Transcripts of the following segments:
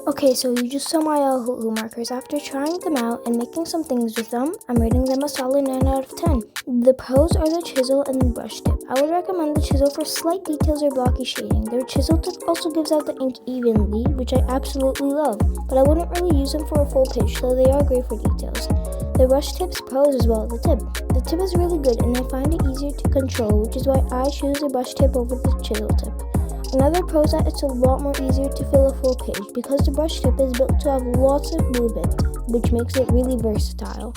Okay, so you just saw my ohuhu markers. After trying them out and making some things with them, I'm rating them a solid 9 out of 10. The pros are the chisel and the brush tip. I would recommend the chisel for slight details or blocky shading. Their chisel tip also gives out the ink evenly, which I absolutely love, but I wouldn't really use them for a full page, though they are great for details. The brush tip's pros as well as the tip. The tip is really good and I find it easier to control, which is why I choose the brush tip over the chisel tip. Another pro is that it's a lot more easier to fill a full page because the brush tip is built to have lots of movement, which makes it really versatile.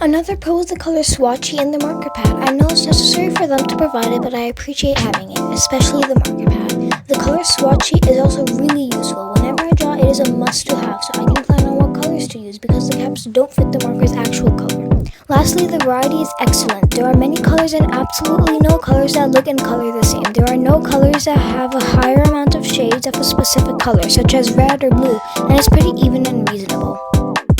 Another pro is the color swatchy and the marker pad. I know it's necessary for them to provide it, but I appreciate having it, especially the marker pad. The color swatchy is also really useful. Whenever I draw, it is a must to have, so I can plan on what colors to use because the caps don't fit the marker's actual color. Lastly, the variety is excellent. There are many colors and absolutely no colors that look and color the same. There are no colors that have a higher amount of shades of a specific color, such as red or blue, and it's pretty even and reasonable.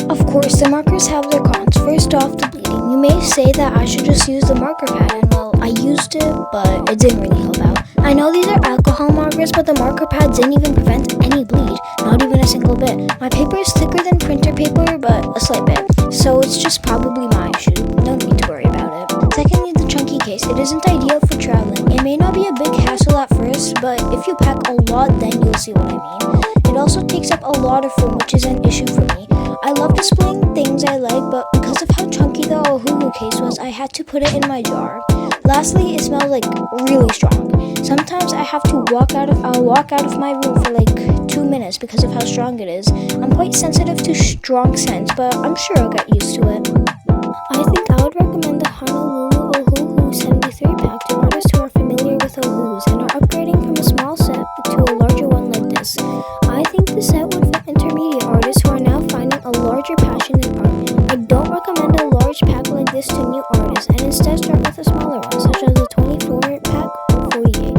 Of course, the markers have their cons. First off, the bleeding. You may say that I should just use the marker pad, and well, I used it, but it didn't really help out. I know these are alcohol markers, but the marker pad didn't even prevent any bleed, not even a single bit. My paper is thicker than printer paper, but a slight bit, so it's just probably my issue. No need to worry about it. Secondly, the chunky case. It isn't ideal for traveling. It may not be a big hassle at first, but if you pack a lot, then you'll see what I mean. It also takes up a lot of room, which is an issue for me. I love displaying things I like, but because of how chunky the ohuhu case was, I had to put it in my jar. Lastly, it smells like really strong. Sometimes I have to I'll walk out of my room for like 2 minutes because of how strong it is. I'm quite sensitive to strong scents, but I'm sure I'll get used to it. I think I would recommend the Honolulu Ohuhu 73 pack to artists who are familiar with ohuhus and are upgrading from a small set to a larger one like this. I think the set would fit intermediate artists who are now finding a larger passion in art. I don't recommend a large pack like this to new artists, and instead start with a smaller one, such as a 24 pack or 48.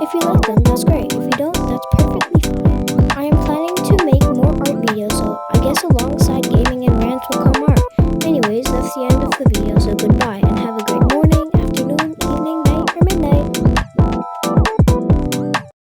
If you like them, that's great. If you don't, that's perfectly fine. I am planning to make more art videos, so I guess alongside